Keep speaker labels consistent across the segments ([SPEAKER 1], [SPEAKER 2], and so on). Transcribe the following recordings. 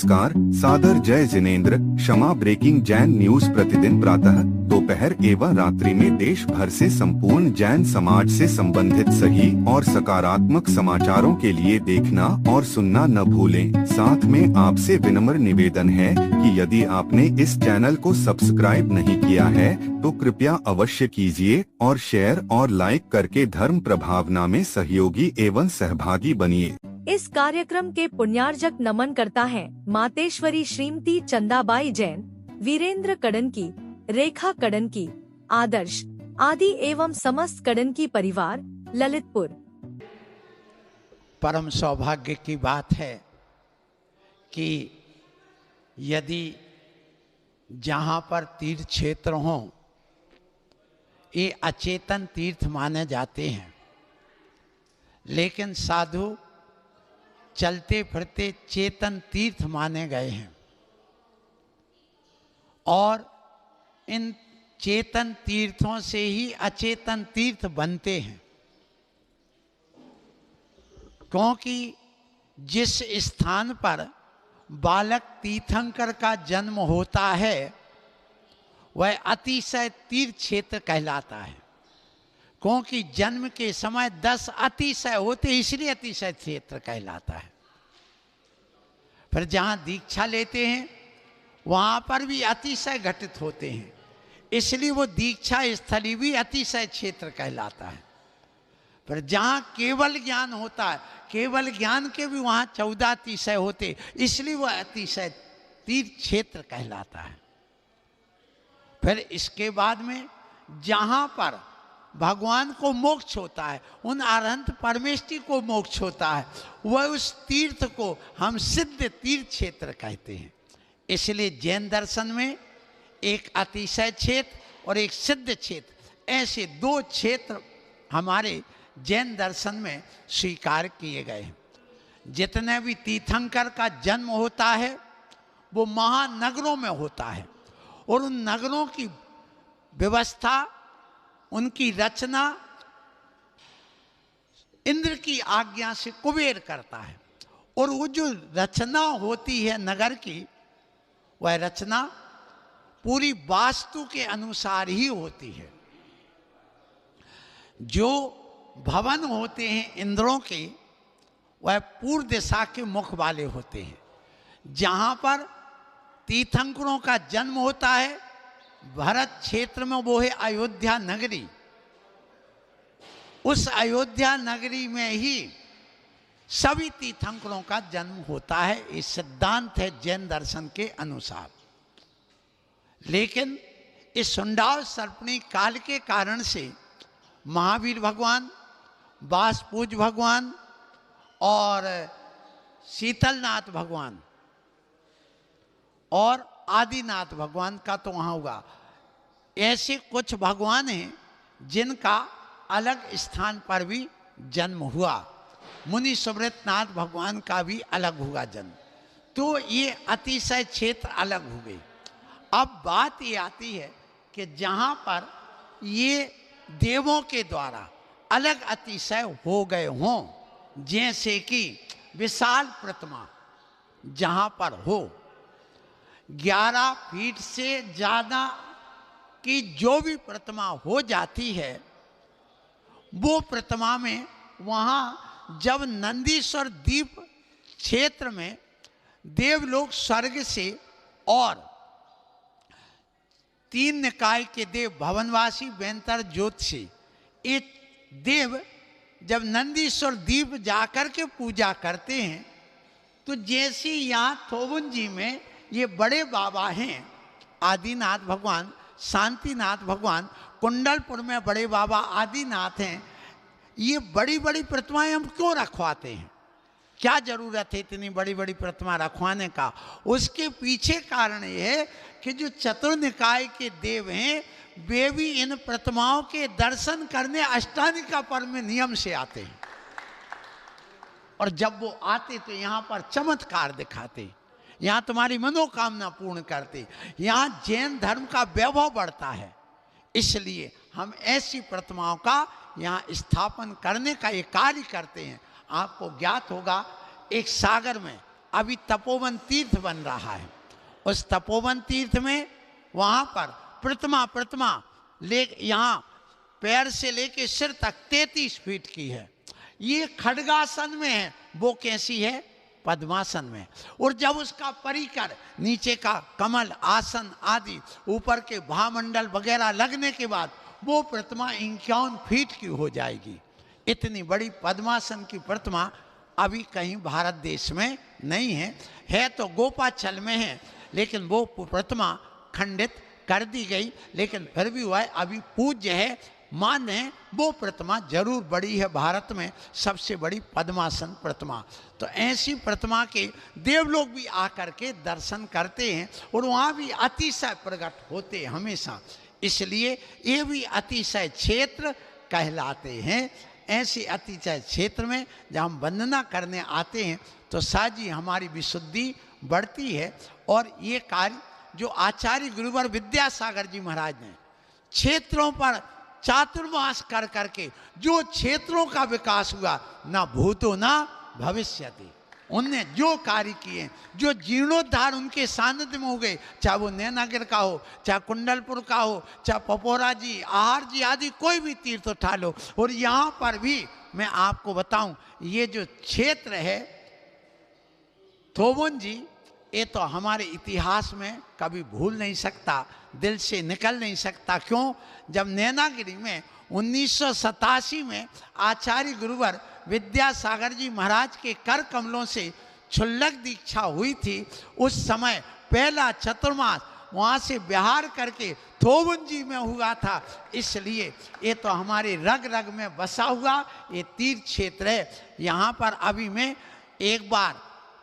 [SPEAKER 1] नमस्कार, सादर जय जिनेंद्र। क्षमा ब्रेकिंग जैन न्यूज प्रतिदिन प्रातः, दोपहर एवं रात्रि में देश भर से संपूर्ण जैन समाज से संबंधित सही और सकारात्मक समाचारों के लिए देखना और सुनना न भूलें। साथ में आपसे विनम्र निवेदन है कि यदि आपने इस चैनल को सब्सक्राइब नहीं किया है तो कृपया अवश्य कीजिए और शेयर और लाइक करके धर्म प्रभावना में सहयोगी एवं सहभागी बनिए।
[SPEAKER 2] इस कार्यक्रम के पुण्यार्जक नमन करता है मातेश्वरी श्रीमती चंदाबाई जैन, वीरेंद्र कड़नकी, रेखा कड़नकी, आदर्श आदि एवं समस्त कड़नकी परिवार, ललितपुर।
[SPEAKER 3] परम सौभाग्य की बात है कि यदि जहाँ पर तीर्थ क्षेत्र हों, ये अचेतन तीर्थ माने जाते हैं, लेकिन साधु चलते फिरते चेतन तीर्थ माने गए हैं और इन चेतन तीर्थों से ही अचेतन तीर्थ बनते हैं, क्योंकि जिस स्थान पर बालक तीर्थंकर का जन्म होता है वह अतिशय तीर्थ क्षेत्र कहलाता है, क्योंकि जन्म के समय 10 अतिशय होते, इसलिए अतिशय क्षेत्र कहलाता है। फिर जहाँ दीक्षा लेते हैं वहाँ पर भी अतिशय घटित होते हैं, इसलिए वो दीक्षा स्थली भी अतिशय क्षेत्र कहलाता है। फिर जहाँ केवल ज्ञान होता है, केवल ज्ञान के भी वहाँ 14 अतिशय होते, इसलिए वो अतिशय तीर्थ क्षेत्र कहलाता है। फिर इसके बाद में जहाँ पर भगवान को मोक्ष होता है, उन अरहंत परमेष्टि को मोक्ष होता है, वह उस तीर्थ को हम सिद्ध तीर्थ क्षेत्र कहते हैं। इसलिए जैन दर्शन में एक अतिशय क्षेत्र और एक सिद्ध क्षेत्र, ऐसे 2 क्षेत्र हमारे जैन दर्शन में स्वीकार किए गए हैं। जितने भी तीर्थंकर का जन्म होता है वो महानगरों में होता है और उन नगरों की व्यवस्था, उनकी रचना इंद्र की आज्ञा से कुबेर करता है, और वो जो रचना होती है नगर की, वह रचना पूरी वास्तु के अनुसार ही होती है। जो भवन होते हैं इंद्रों के, वह पूर्व दिशा के मुख वाले होते हैं। जहाँ पर तीर्थंकरों का जन्म होता है भरत क्षेत्र में, वो है अयोध्या नगरी। उस अयोध्या नगरी में ही सभी तीर्थंकरों का जन्म होता है, ये सिद्धांत है जैन दर्शन के अनुसार। लेकिन इस सुंडाव सर्पणी काल के कारण से महावीर भगवान, बासपूज भगवान और शीतलनाथ भगवान और आदिनाथ भगवान का तो वहाँ होगा, ऐसे कुछ भगवान हैं जिनका अलग स्थान पर भी जन्म हुआ। मुनि सुब्रतनाथ भगवान का भी अलग हुआ जन्म, तो ये अतिशय क्षेत्र अलग हो गए। अब बात ये आती है कि जहाँ पर ये देवों के द्वारा अलग अतिशय हो गए हों, जैसे कि विशाल प्रतिमा जहाँ पर हो, 11 फीट से ज़्यादा की जो भी प्रतिमा हो जाती है, वो प्रतिमा में वहाँ जब नंदीश्वर द्वीप क्षेत्र में देवलोक स्वर्ग से और 3 निकाय के देव भवनवासी, बेंतर, ज्योतिषी, ये देव जब नंदीश्वर द्वीप जाकर के पूजा करते हैं, तो जैसे यहाँ थोबुन जी में ये बड़े बाबा हैं आदिनाथ भगवान, शांतिनाथ भगवान, कुंडलपुर में बड़े बाबा आदिनाथ हैं, ये बड़ी बड़ी प्रतिमाएं हम क्यों रखवाते हैं? क्या जरूरत है इतनी बड़ी बड़ी प्रतिमा रखवाने का? उसके पीछे कारण ये है कि जो चतुर्निकाय के देव हैं वे भी इन प्रतिमाओं के दर्शन करने अष्टांगिका पर्व में नियम से आते हैं, और जब वो आते तो यहाँ पर चमत्कार दिखाते, यहाँ तुम्हारी मनोकामना पूर्ण करते, यहाँ जैन धर्म का वैभव बढ़ता है। इसलिए हम ऐसी प्रतिमाओं का यहाँ स्थापन करने का ये कार्य करते हैं। आपको ज्ञात होगा एक सागर में अभी तपोवन तीर्थ बन रहा है। उस तपोवन तीर्थ में वहां पर प्रतिमा ले यहाँ पैर से लेके सिर तक 33 फीट की है। ये खड्गासन में है, वो कैसी है? पद्मासन में। और जब उसका परिकर नीचे का कमल आसन आदि ऊपर के भामंडल वगैरह लगने के बाद वो प्रतिमा 51 फीट की हो जाएगी। इतनी बड़ी पद्मासन की प्रतिमा अभी कहीं भारत देश में नहीं है तो गोपाचल में है, लेकिन वो प्रतिमा खंडित कर दी गई। लेकिन फिर भी वह अभी पूज्य है, मान्य है। वो प्रतिमा जरूर बड़ी है, भारत में सबसे बड़ी पद्मासन प्रतिमा। तो ऐसी प्रतिमा के देवलोग भी आकर के दर्शन करते हैं और वहाँ भी अतिशय प्रकट होते हैं हमेशा, इसलिए ये भी अतिशय क्षेत्र कहलाते हैं। ऐसे अतिशय क्षेत्र में जब हम वंदना करने आते हैं तो साजी हमारी विशुद्धि बढ़ती है। और ये कार्य जो आचार्य गुरुवर विद्यासागर जी महाराज ने क्षेत्रों पर चातुर्मास कर करके जो क्षेत्रों का विकास हुआ, ना भूतो ना भविष्यति, उनने जो कार्य किए, जो जीर्णोद्धार उनके सानिध्य में हो गए, चाहे वो नैनागिर का हो, चाहे कुंडलपुर का हो, चाहे पपोरा जी, आहार जी आदि कोई भी तीर्थ उठा लो। और यहाँ पर भी मैं आपको बताऊं, ये जो क्षेत्र है थोबुन जी, ये तो हमारे इतिहास में कभी भूल नहीं सकता, दिल से निकल नहीं सकता। क्यों? जब नैनागिरी में 1987 में आचार्य गुरुवर विद्यासागर जी महाराज के कर कमलों से क्षुल्लक दीक्षा हुई थी, उस समय पहला चतुर्मास वहाँ से बिहार करके थोबुन जी में हुआ था। इसलिए ये तो हमारे रग रग में बसा हुआ ये तीर्थ क्षेत्र है। यहाँ पर अभी मैं एक बार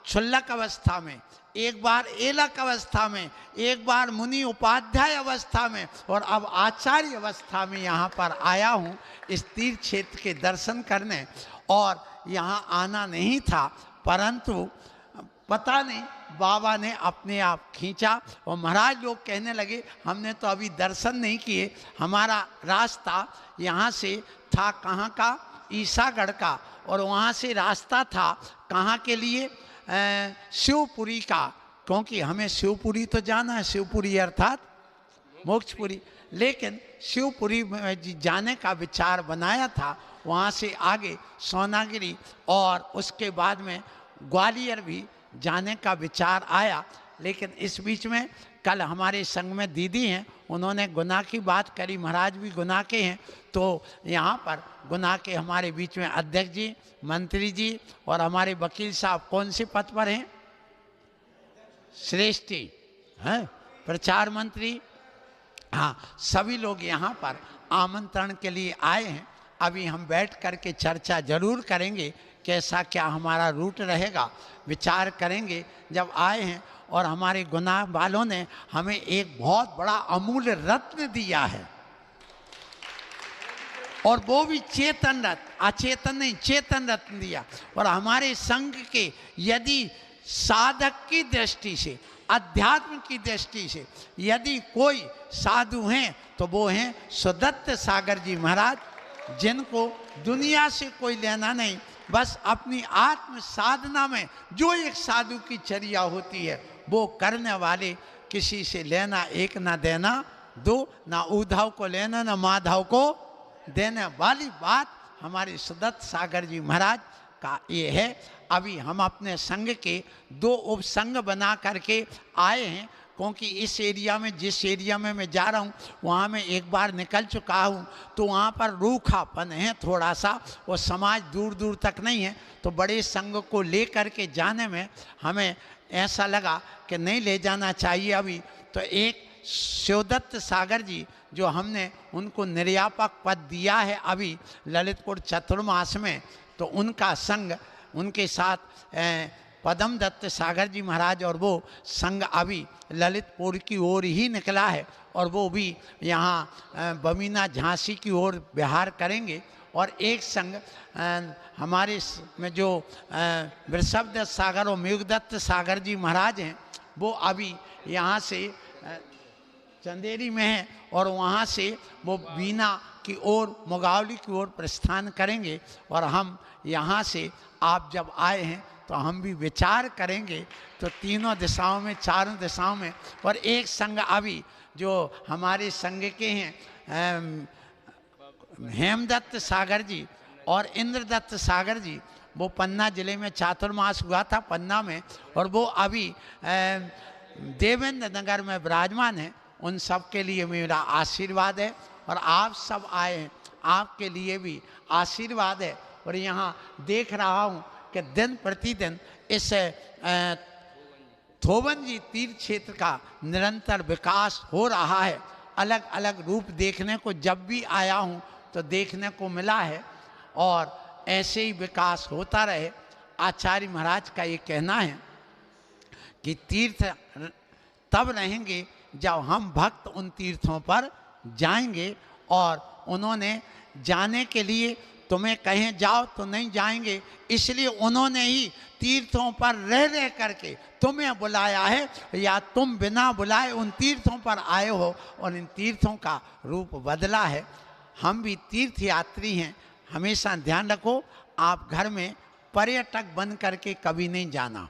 [SPEAKER 3] क्षुल्लक अवस्था में, एक बार एलक अवस्था में, एक बार मुनि उपाध्याय अवस्था में और अब आचार्य अवस्था में यहाँ पर आया हूँ इस तीर्थ क्षेत्र के दर्शन करने। और यहाँ आना नहीं था, परंतु पता नहीं बाबा ने अपने आप खींचा और महाराज लोग कहने लगे हमने तो अभी दर्शन नहीं किए। हमारा रास्ता यहाँ से था कहाँ का? ईसागढ़ का। और वहाँ से रास्ता था कहाँ के लिए? शिवपुरी का, क्योंकि हमें शिवपुरी तो जाना है, शिवपुरी अर्थात मोक्षपुरी। लेकिन शिवपुरी में जाने का विचार बनाया था, वहाँ से आगे सोनागिरी और उसके बाद में ग्वालियर भी जाने का विचार आया। लेकिन इस बीच में कल हमारे संग में दीदी हैं, उन्होंने गुना की बात करी, महाराज भी गुना के हैं, तो यहाँ पर गुना के हमारे बीच में अध्यक्ष जी, मंत्री जी और हमारे वकील साहब कौन से पद पर हैं? श्रेष्ठी हैं, प्रचार मंत्री, हाँ, सभी लोग यहाँ पर आमंत्रण के लिए आए हैं। अभी हम बैठ करके चर्चा जरूर करेंगे, कैसा क्या हमारा रूट रहेगा, विचार करेंगे। जब आए हैं और हमारे गुना वालों ने हमें एक बहुत बड़ा अमूल्य रत्न दिया है, और वो भी चेतन रत्न, अचेतन नहीं, चेतन रत्न दिया। और हमारे संघ के यदि साधक की दृष्टि से, अध्यात्म की दृष्टि से यदि कोई साधु हैं तो वो हैं सुदत्त सागर जी महाराज, जिनको दुनिया से कोई लेना नहीं, बस अपनी आत्म साधना में जो एक साधु की चर्या होती है वो करने वाले, किसी से लेना एक ना देना दो, ना उद्धव को लेना ना माधव को देने वाली बात हमारे सुदत्त सागर जी महाराज का ये है। अभी हम अपने संघ के 2 उपसंघ बना करके आए हैं, क्योंकि इस एरिया में, जिस एरिया में मैं जा रहा हूँ वहाँ मैं एक बार निकल चुका हूँ, तो वहाँ पर रूखापन है थोड़ा सा, वो समाज दूर दूर तक नहीं है। तो बड़े संघ को ले करके जाने में हमें ऐसा लगा कि नहीं ले जाना चाहिए अभी। तो एक शिवदत्त सागर जी जो हमने उनको निर्यापक पद दिया है अभी ललितपुर चतुर्मास में, तो उनका संघ, उनके साथ पदम दत्त सागर जी महाराज और वो संघ अभी ललितपुर की ओर ही निकला है, और वो भी यहाँ बमीना झांसी की ओर बिहार करेंगे। और एक संघ हमारे में जो वृषभदत्त सागर और मेघदत्त सागर जी महाराज हैं, वो अभी यहाँ से चंदेरी में हैं और वहाँ से वो बीना की ओर, मुगावली की ओर प्रस्थान करेंगे। और हम यहाँ से, आप जब आए हैं तो हम भी विचार करेंगे तो तीनों दिशाओं में, चारों दिशाओं में। और एक संघ अभी जो हमारे संघ के हैं हेमदत्त सागर जी और इंद्रदत्त सागर जी, वो पन्ना जिले में चातुर्मास हुआ था पन्ना में, और वो अभी देवेंद्र नगर में विराजमान है। उन सब के लिए मेरा आशीर्वाद है और आप सब आए हैं, आपके लिए भी आशीर्वाद है। और यहाँ देख रहा हूँ कि दिन प्रतिदिन इस थोवन जी तीर्थ क्षेत्र का निरंतर विकास हो रहा है। अलग अलग रूप देखने को जब भी आया हूँ तो देखने को मिला है, और ऐसे ही विकास होता रहे। आचार्य महाराज का ये कहना है कि तीर्थ तब रहेंगे जब हम भक्त उन तीर्थों पर जाएंगे, और उन्होंने जाने के लिए तुम्हें कहें जाओ तो नहीं जाएंगे, इसलिए उन्होंने ही तीर्थों पर रह रह करके तुम्हें बुलाया है, या तुम बिना बुलाए उन तीर्थों पर आए हो और इन तीर्थों का रूप बदला है। हम भी तीर्थ यात्री हैं। हमेशा ध्यान रखो, आप घर में पर्यटक बन करके कभी नहीं जाना,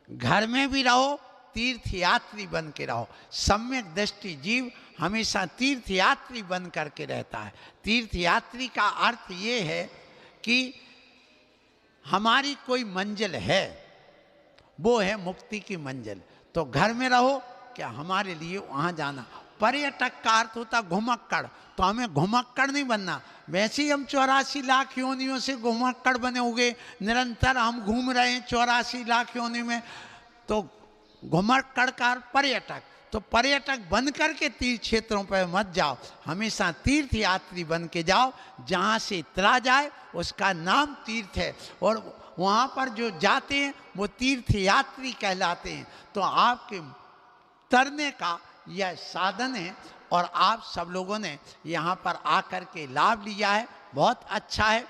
[SPEAKER 3] घर में भी रहो तीर्थ यात्री बन के रहो। सम्यक दृष्टि जीव हमेशा तीर्थ यात्री बन करके रहता है। तीर्थ यात्री का अर्थ ये है कि हमारी कोई मंजिल है, वो है मुक्ति की मंजिल। तो घर में रहो, क्या हमारे लिए वहाँ जाना। पर्यटक का अर्थ होता घुमक्कड़, तो हमें घुमक्कड़ नहीं बनना। वैसे ही हम 84 लाख योनियों से घुमक्कड़ बने हुए, निरंतर हम घूम रहे हैं 84 लाख योनि में। तो घुमक्कड़ का पर्यटक, तो पर्यटक बन करके तीर्थ क्षेत्रों पर मत जाओ, हमेशा तीर्थ यात्री बन के जाओ। जहाँ से तरा जाए उसका नाम तीर्थ है, और वहाँ पर जो जाते हैं वो तीर्थ यात्री कहलाते हैं। तो आपके तरने का यह साधन है, और आप सब लोगों ने यहाँ पर आकर के लाभ लिया है, बहुत अच्छा है।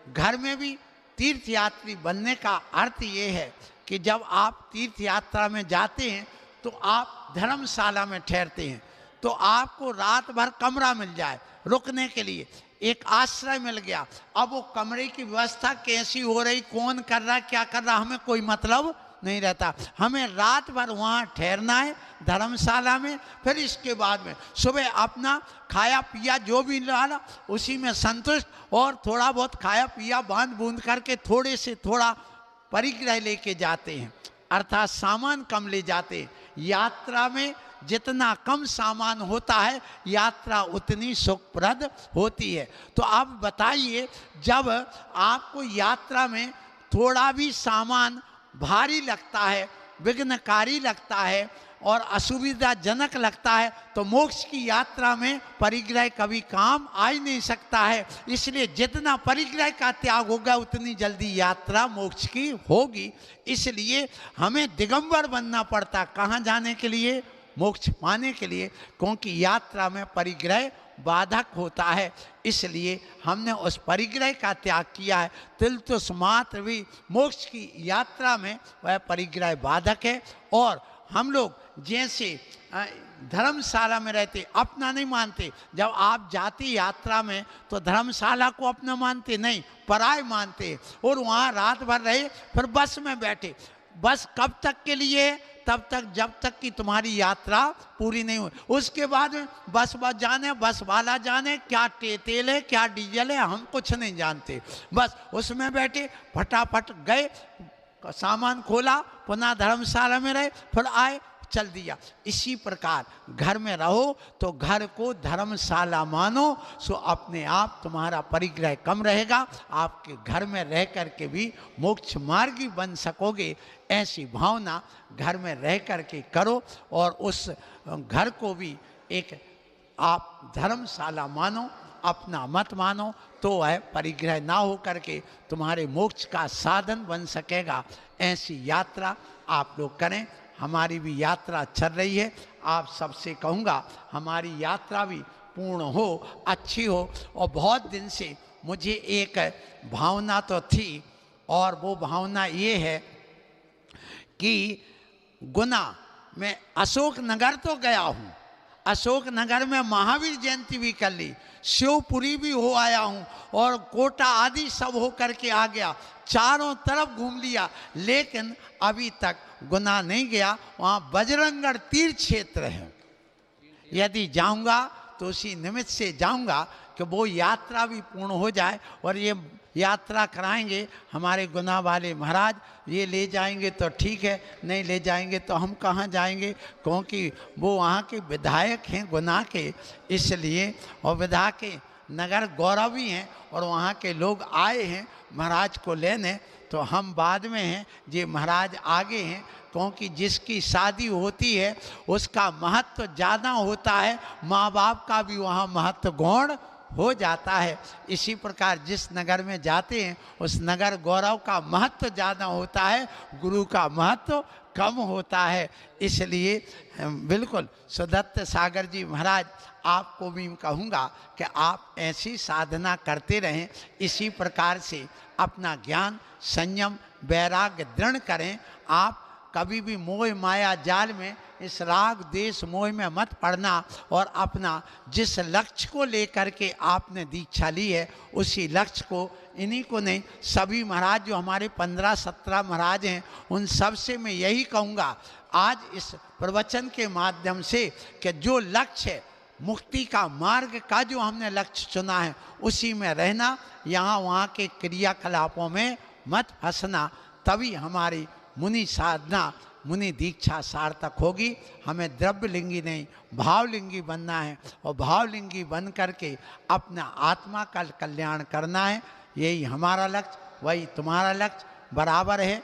[SPEAKER 3] घर में भी तीर्थ यात्री बनने का अर्थ ये है कि जब आप तीर्थ यात्रा में जाते हैं तो आप धर्मशाला में ठहरते हैं, तो आपको रात भर कमरा मिल जाए रुकने के लिए, एक आश्रय मिल गया। अब वो कमरे की व्यवस्था कैसी हो रही, कौन कर रहा, क्या कर रहा, हमें कोई मतलब नहीं रहता। हमें रात भर वहाँ ठहरना है धर्मशाला में। फिर इसके बाद में सुबह अपना खाया पिया जो भी डाला उसी में संतुष्ट, और थोड़ा बहुत खाया पिया बांध बूंद करके थोड़े से थोड़ा परिग्रह लेके जाते हैं, अर्थात सामान कम ले जाते हैं। यात्रा में जितना कम सामान होता है यात्रा उतनी सुखप्रद होती है। तो आप बताइए, जब आपको यात्रा में थोड़ा भी सामान भारी लगता है, विघ्नकारी लगता है और असुविधाजनक लगता है, तो मोक्ष की यात्रा में परिग्रह कभी काम आ ही नहीं सकता है। इसलिए जितना परिग्रह का त्याग होगा उतनी जल्दी यात्रा मोक्ष की होगी। इसलिए हमें दिगंबर बनना पड़ता, कहाँ जाने के लिए, मोक्ष पाने के लिए, क्योंकि यात्रा में परिग्रह बाधक होता है। इसलिए हमने उस परिग्रह का त्याग किया है। तिलतुष मात्र भी मोक्ष की यात्रा में वह परिग्रह बाधक है। और हम लोग जैसे धर्मशाला में रहते, अपना नहीं मानते। जब आप जाती यात्रा में तो धर्मशाला को अपना मानते नहीं, पराय मानते, और वहाँ रात भर रहे, फिर बस में बैठे। बस कब तक के लिए? तब तक जब तक कि तुम्हारी यात्रा पूरी नहीं हुई। उसके बाद बस जाने, बस वाला जाने क्या तेल है क्या डीजल है, हम कुछ नहीं जानते। बस उसमें बैठे, फटाफट गए, सामान खोला, पुनः धर्मशाला में रहे, फिर आए, चल दिया। इसी प्रकार घर में रहो तो घर को धर्मशाला मानो, सो अपने आप तुम्हारा परिग्रह कम रहेगा। आपके घर में रह करके भी मोक्ष मार्गी बन सकोगे। ऐसी भावना घर में रह करके करो, और उस घर को भी एक आप धर्मशाला मानो, अपना मत मानो, तो वह परिग्रह ना हो करके तुम्हारे मोक्ष का साधन बन सकेगा। ऐसी यात्रा आप लोग करें। हमारी भी यात्रा चल रही है, आप सबसे कहूँगा हमारी यात्रा भी पूर्ण हो, अच्छी हो। और बहुत दिन से मुझे एक भावना तो थी, और वो भावना ये है कि गुना में अशोक नगर तो गया हूँ, अशोकनगर में महावीर जयंती भी कर ली, शिवपुरी भी हो आया हूँ और कोटा आदि सब हो करके आ गया, चारों तरफ घूम लिया, लेकिन अभी तक गुना नहीं गया। वहाँ बजरंगगढ़ तीर्थ क्षेत्र है, यदि जाऊंगा तो उसी निमित्त से जाऊंगा कि वो यात्रा भी पूर्ण हो जाए। और ये यात्रा कराएंगे हमारे गुना वाले महाराज, ये ले जाएंगे तो ठीक है, नहीं ले जाएंगे तो हम कहाँ जाएंगे, क्योंकि वो वहाँ के विधायक हैं गुना के, इसलिए। और विधा के नगर गौरवी हैं और वहाँ के लोग आए हैं महाराज को लेने, तो हम बाद में हैं, ये महाराज आगे हैं, क्योंकि जिसकी शादी होती है उसका महत्व ज़्यादा होता है, माँ बाप का भी वहाँ महत्व गौण हो जाता है। इसी प्रकार जिस नगर में जाते हैं उस नगर गौरव का महत्व ज़्यादा होता है, गुरु का महत्व कम होता है। इसलिए बिल्कुल सुदत्त सागर जी महाराज, आपको भी कहूँगा कि आप ऐसी साधना करते रहें, इसी प्रकार से अपना ज्ञान संयम वैराग्य दृढ़ करें। आप कभी भी मोह माया जाल में, इस राग देश मोह में मत पड़ना, और अपना जिस लक्ष्य को लेकर के आपने दीक्षा ली है उसी लक्ष्य को, इन्हीं को नहीं, सभी महाराज जो हमारे 15-17 महाराज हैं उन सब से मैं यही कहूँगा आज इस प्रवचन के माध्यम से कि जो लक्ष्य है मुक्ति का मार्ग का, जो हमने लक्ष्य चुना है उसी में रहना, यहाँ वहाँ के क्रियाकलापों में मत फंसना, तभी हमारी मुनि साधना मुनि दीक्षा सार्थक होगी। हमें द्रव्यलिंगी नहीं भावलिंगी बनना है, और भावलिंगी बन करके अपना आत्मा का कल्याण करना है। यही हमारा लक्ष्य, वही तुम्हारा लक्ष्य बराबर है।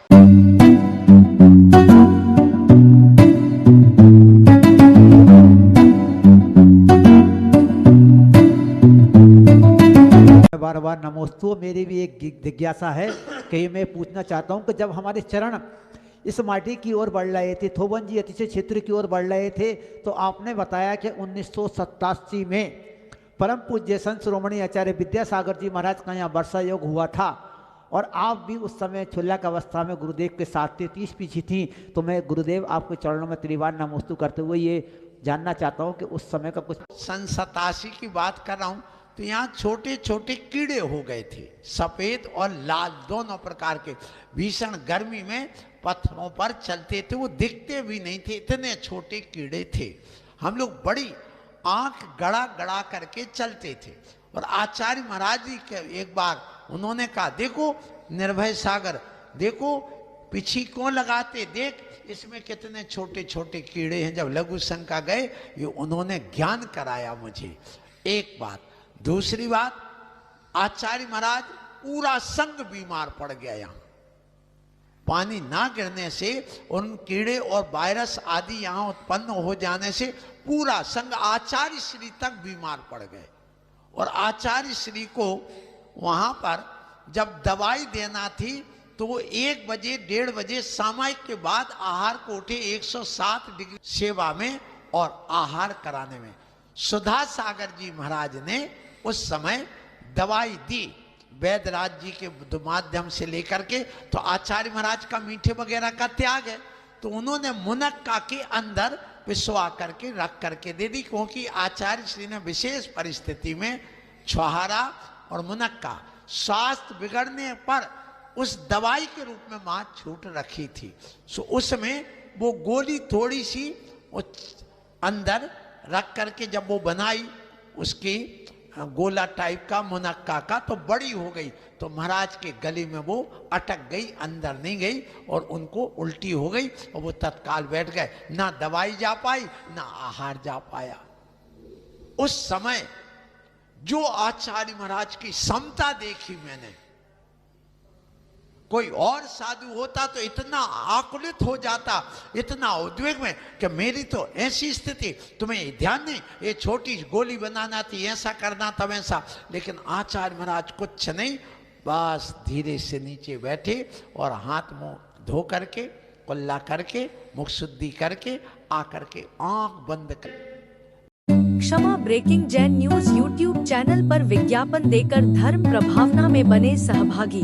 [SPEAKER 4] बार बार नमोस्तु। मेरी भी एक जिज्ञासा है कि मैं पूछना चाहता हूं कि जब हमारे चरण इस माटी की ओर बढ़ रहे थे, थोबन जी अतिशय क्षेत्र की ओर बढ़ रहे थे, तो आपने बताया कि 1987 में परम पूज्य संत श्रोमणी आचार्य विद्यासागर जी महाराज का यहाँ वर्षा योग हुआ था, और आप भी उस समय क्षुल्लक अवस्था में गुरुदेव के साथ थे, 30 पीछे थी। तो मैं गुरुदेव आपके चरणों में त्रिवार नमोस्तु करते हुए ये जानना चाहता हूँ कि उस समय का कुछ।
[SPEAKER 3] 87 की बात कर रहा हूँ, तो यहाँ छोटे छोटे कीड़े हो गए थे, सफ़ेद और लाल दोनों प्रकार के। भीषण गर्मी में पत्थरों पर चलते थे, वो दिखते भी नहीं थे, इतने छोटे कीड़े थे। हम लोग बड़ी आंख गड़ा गड़ा करके चलते थे। और आचार्य महाराज जी के एक बार उन्होंने कहा, देखो निर्भय सागर, देखो पीछी क्यों लगाते, देख इसमें कितने छोटे छोटे कीड़े हैं। जब लघु शंका गए, ये उन्होंने ज्ञान कराया मुझे। एक बात। दूसरी बात, आचार्य महाराज पूरा संघ बीमार पड़ गया। यहाँ पानी ना गिरने से, उन कीड़े और वायरस आदि यहाँ उत्पन्न हो जाने से पूरा संघ आचार्य श्री तक बीमार पड़ गए। और आचार्य श्री को वहां पर जब दवाई देना थी तो वो 1 बजे 1:30 बजे सामायिक के बाद आहार को उठे 107 डिग्री सेवा में और आहार कराने में। सुधा सागर जी महाराज ने उस समय दवाई दी वैद्यराज जी के माध्यम से लेकर के। तो आचार्य महाराज का मीठे वगैरह का त्याग है, तो उन्होंने मुनक्का के अंदर पिसवा करके रख करके दे दी, क्योंकि आचार्य श्री ने विशेष परिस्थिति में छुहारा और मुनक्का स्वास्थ्य बिगड़ने पर उस दवाई के रूप में मां छूट रखी थी। सो उसमें वो गोली थोड़ी सी अंदर रख करके जब वो बनाई उसकी गोला टाइप का मुनक्का का, तो बड़ी हो गई, तो महाराज के गले में वो अटक गई, अंदर नहीं गई और उनको उल्टी हो गई और वो तत्काल बैठ गए। ना दवाई जा पाई ना आहार जा पाया। उस समय जो आचार्य महाराज की समता देखी मैंने, कोई और साधु होता तो इतना आकुलित हो जाता, इतना उद्वेग में कि मेरी तो ऐसी स्थिति, तुम्हें ध्यान नहीं, ये छोटी गोली बनाना थी, ऐसा करना था वैसा। लेकिन आचार्य महाराज कुछ नहीं, बस धीरे से नीचे बैठे और हाथ मुंह धो करके कुल्ला करके मुख शुद्धि करके आकर के आंख बंद कर।
[SPEAKER 2] Kshama breaking Jain news YouTube channel पर विज्ञापन देकर धर्म प्रभावना में बने सहभागी।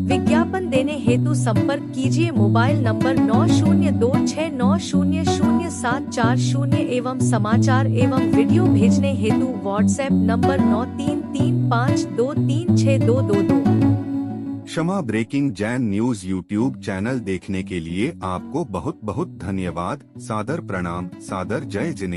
[SPEAKER 2] विज्ञापन देने हेतु संपर्क कीजिए मोबाइल नंबर 90269000 0740 एवं समाचार एवं वीडियो भेजने हेतु WhatsApp number 9335236222।
[SPEAKER 1] Kshama breaking Jain news YouTube channel देखने के लिए आपको बहुत बहुत धन्यवाद। सादर प्रणाम, सादर जय जिनेंद्र।